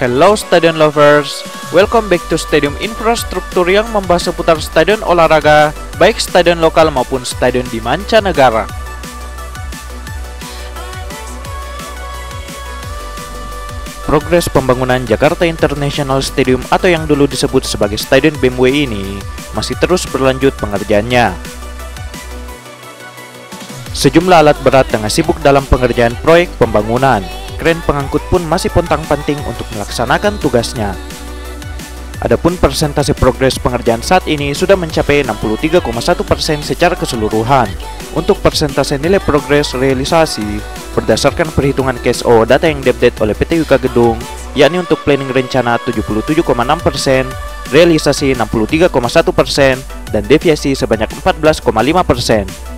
Hello Stadion Lovers, welcome back to Stadium Infrastruktur yang membahas seputar stadion olahraga, baik stadion lokal maupun stadion di mancanegara. Progres pembangunan Jakarta International Stadium atau yang dulu disebut sebagai Stadion BMW ini masih terus berlanjut pengerjaannya. Sejumlah alat berat tengah sibuk dalam pengerjaan proyek pembangunan. Kren pengangkut pun masih pontang-panting untuk melaksanakan tugasnya. Adapun persentase progres pengerjaan saat ini sudah mencapai 63,1% secara keseluruhan. Untuk persentase nilai progres realisasi berdasarkan perhitungan cash O data yang diupdate oleh PT Wika Gedung, yakni untuk planning rencana 77,6%, realisasi 63,1%, dan deviasi sebanyak 14,5%.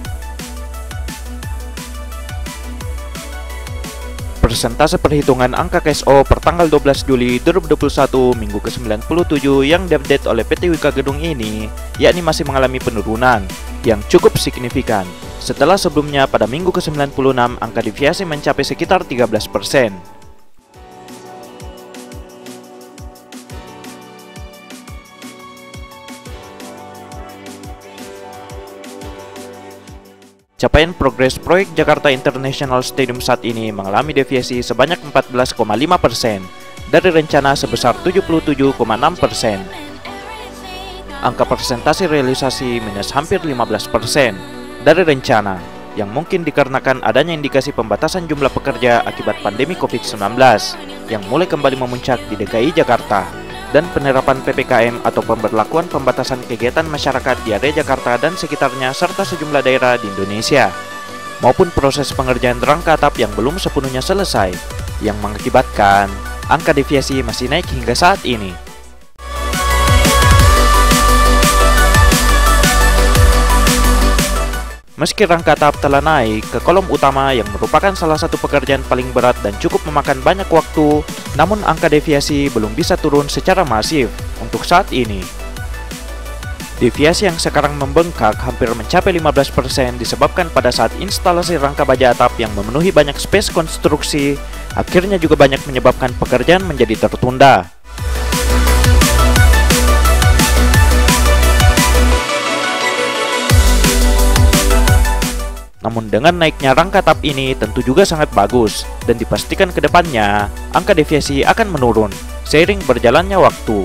Persentase perhitungan angka cash O per tanggal 12 Juli 2021 minggu ke-97 yang diupdate oleh PT Wika Gedung ini, yakni masih mengalami penurunan yang cukup signifikan. Setelah sebelumnya pada minggu ke-96 angka deviasi mencapai sekitar 13%. Capaian progres proyek Jakarta International Stadium saat ini mengalami deviasi sebanyak 14,5% dari rencana sebesar 77,6%. Angka persentase realisasi minus hampir 15% dari rencana, yang mungkin dikarenakan adanya indikasi pembatasan jumlah pekerja akibat pandemi COVID-19 yang mulai kembali memuncak di DKI Jakarta, dan penerapan PPKM atau pemberlakuan pembatasan kegiatan masyarakat di area Jakarta dan sekitarnya serta sejumlah daerah di Indonesia, maupun proses pengerjaan rangka atap yang belum sepenuhnya selesai, yang mengakibatkan angka deviasi masih naik hingga saat ini. Meski rangka atap telah naik ke kolom utama yang merupakan salah satu pekerjaan paling berat dan cukup memakan banyak waktu, namun angka deviasi belum bisa turun secara masif untuk saat ini. Deviasi yang sekarang membengkak hampir mencapai 15% disebabkan pada saat instalasi rangka baja atap yang memenuhi banyak space konstruksi, akhirnya juga banyak menyebabkan pekerjaan menjadi tertunda. Namun dengan naiknya rangka atap ini tentu juga sangat bagus, dan dipastikan ke depannya angka deviasi akan menurun seiring berjalannya waktu.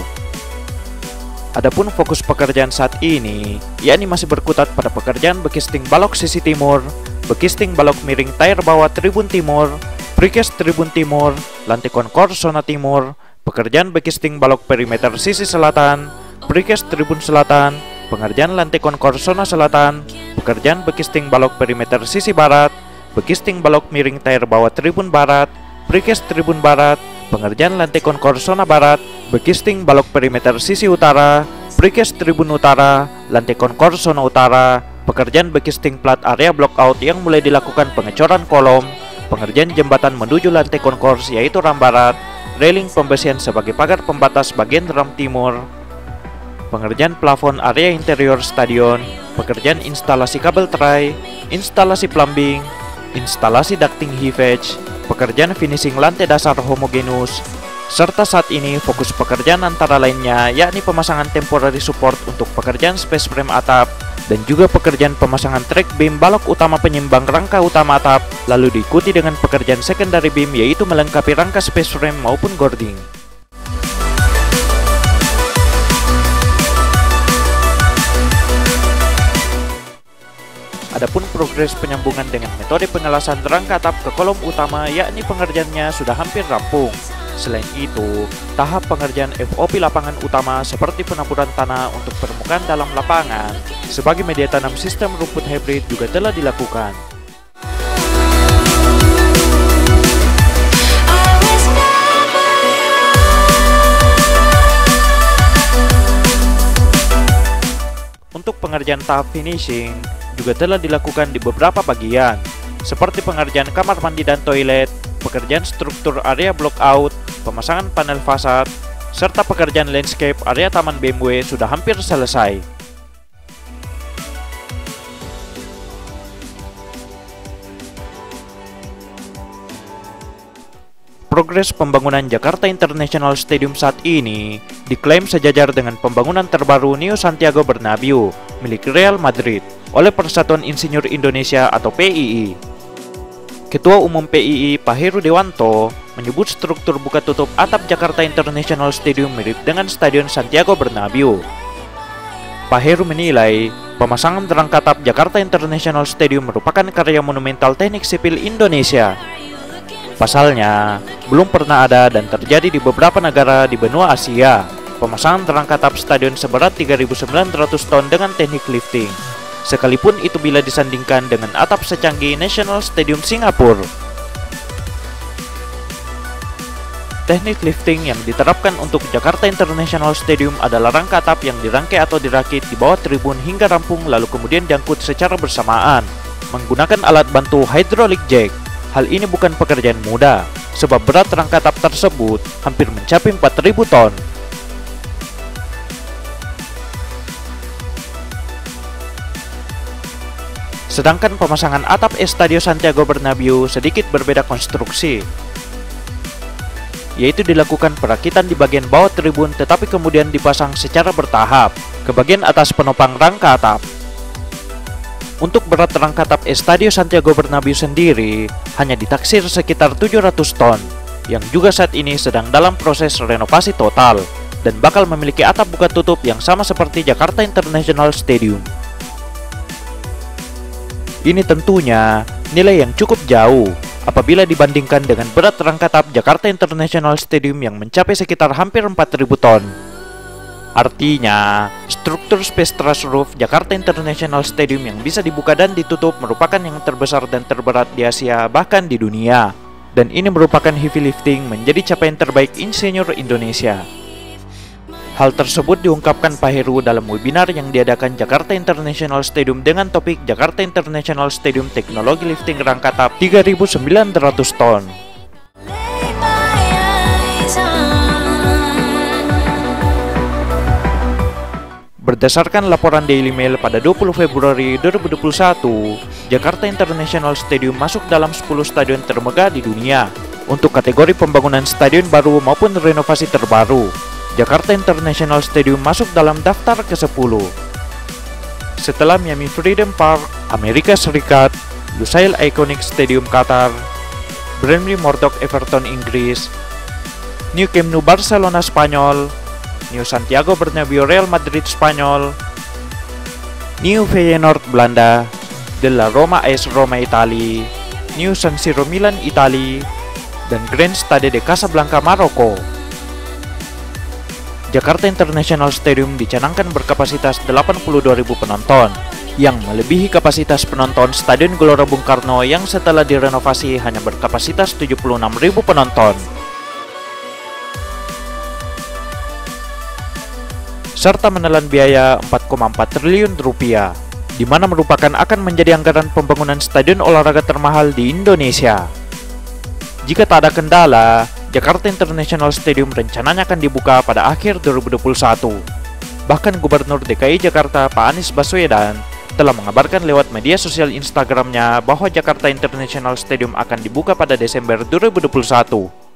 Adapun fokus pekerjaan saat ini, yakni masih berkutat pada pekerjaan bekisting balok sisi timur, bekisting balok miring tier bawah tribun timur, precast tribun timur, lantai konkor zona timur, pekerjaan bekisting balok perimeter sisi selatan, precast tribun selatan, pengerjaan lantai konkor zona selatan, pekerjaan bekisting balok perimeter sisi barat, bekisting balok miring tier bawah tribun barat, precast tribun barat, pengerjaan lantai konkor zona barat, bekisting balok perimeter sisi utara, precast tribun utara, lantai konkor zona utara, pekerjaan bekisting plat area blockout yang mulai dilakukan pengecoran kolom, pengerjaan jembatan menuju lantai konkors yaitu ram barat, railing pembersihan sebagai pagar pembatas bagian ram timur, pengerjaan plafon area interior stadion, pekerjaan instalasi kabel tray, instalasi plumbing, instalasi ducting heavage, pekerjaan finishing lantai dasar homogenus, serta saat ini fokus pekerjaan antara lainnya yakni pemasangan temporary support untuk pekerjaan space frame atap, dan juga pekerjaan pemasangan track beam balok utama penyimbang rangka utama atap, lalu diikuti dengan pekerjaan secondary beam yaitu melengkapi rangka space frame maupun gording. Adapun progres penyambungan dengan metode pengelasan rangka atap ke kolom utama yakni pengerjaannya sudah hampir rampung. Selain itu, tahap pengerjaan FOP lapangan utama seperti penaburan tanah untuk permukaan dalam lapangan sebagai media tanam sistem rumput hybrid juga telah dilakukan. Untuk pengerjaan tahap finishing juga telah dilakukan di beberapa bagian, seperti pengerjaan kamar mandi dan toilet, pekerjaan struktur area blockout, pemasangan panel fasad, serta pekerjaan landscape area taman BMW sudah hampir selesai. progres pembangunan Jakarta International Stadium saat ini diklaim sejajar dengan pembangunan terbaru New Santiago Bernabeu milik Real Madrid oleh Persatuan Insinyur Indonesia atau PII. Ketua Umum PII Pak Heru Dewanto menyebut struktur buka tutup atap Jakarta International Stadium mirip dengan Stadion Santiago Bernabeu. Pak Heru menilai pemasangan rangka atap Jakarta International Stadium merupakan karya monumental teknik sipil Indonesia. Pasalnya, belum pernah ada dan terjadi di beberapa negara di benua Asia pemasangan rangka atap stadion seberat 3.900 ton dengan teknik lifting, sekalipun itu bila disandingkan dengan atap secanggih National Stadium Singapura. Teknik lifting yang diterapkan untuk Jakarta International Stadium adalah rangka atap yang dirangkai atau dirakit di bawah tribun hingga rampung lalu kemudian diangkut secara bersamaan menggunakan alat bantu hydraulic jack. Hal ini bukan pekerjaan mudah, sebab berat rangka atap tersebut hampir mencapai 4.000 ton. Sedangkan pemasangan atap Estadio Santiago Bernabeu sedikit berbeda konstruksi, yaitu dilakukan perakitan di bagian bawah tribun tetapi kemudian dipasang secara bertahap ke bagian atas penopang rangka atap. Untuk berat rangka atap Estadio Santiago Bernabeu sendiri hanya ditaksir sekitar 700 ton, yang juga saat ini sedang dalam proses renovasi total dan bakal memiliki atap buka tutup yang sama seperti Jakarta International Stadium. Ini tentunya nilai yang cukup jauh apabila dibandingkan dengan berat rangka atap Jakarta International Stadium yang mencapai sekitar hampir 4.000 ton. Artinya, struktur space truss roof Jakarta International Stadium yang bisa dibuka dan ditutup merupakan yang terbesar dan terberat di Asia bahkan di dunia. Dan ini merupakan heavy lifting menjadi capaian terbaik insinyur Indonesia. Hal tersebut diungkapkan Pak Heru dalam webinar yang diadakan Jakarta International Stadium dengan topik Jakarta International Stadium Teknologi Lifting Rangka Atap 3.900 ton. Berdasarkan laporan Daily Mail pada 20 Februari 2021, Jakarta International Stadium masuk dalam 10 stadion termegah di dunia. Untuk kategori pembangunan stadion baru maupun renovasi terbaru, Jakarta International Stadium masuk dalam daftar ke-10. Setelah Miami Freedom Park, Amerika Serikat, Lusail Iconic Stadium Qatar, Burnley Murdoch Everton Inggris, New Camp Nou Barcelona Spanyol, New Santiago Bernabeu Real Madrid Spanyol, New Feyenoord Belanda, Della Roma AS Roma Italia, New San Siro Milan Italia, dan Grand Stade de Casablanca Maroko. Jakarta International Stadium dicanangkan berkapasitas 82.000 penonton, yang melebihi kapasitas penonton Stadion Gelora Bung Karno yang setelah direnovasi hanya berkapasitas 76.000 penonton. Serta menelan biaya 4,4 triliun rupiah, di mana merupakan akan menjadi anggaran pembangunan stadion olahraga termahal di Indonesia. Jika tak ada kendala, Jakarta International Stadium rencananya akan dibuka pada akhir 2021. Bahkan Gubernur DKI Jakarta Pak Anies Baswedan telah mengabarkan lewat media sosial Instagramnya bahwa Jakarta International Stadium akan dibuka pada Desember 2021.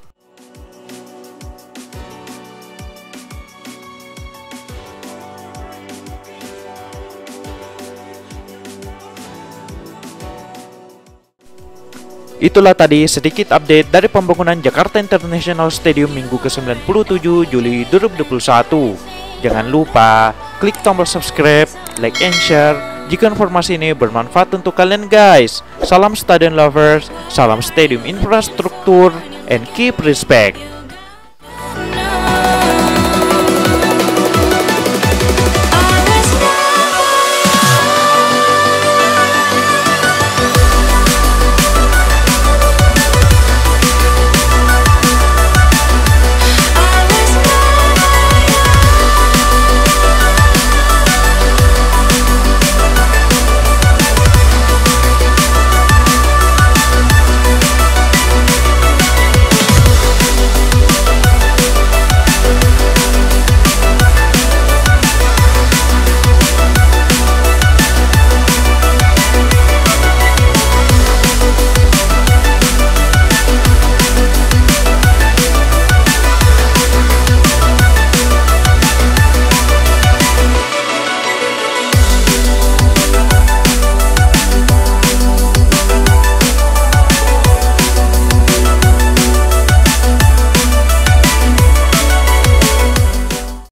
Itulah tadi sedikit update dari pembangunan Jakarta International Stadium minggu ke-97 Juli 2021. Jangan lupa klik tombol subscribe, like and share jika informasi ini bermanfaat untuk kalian guys. Salam stadion lovers, salam stadium infrastruktur, and keep respect.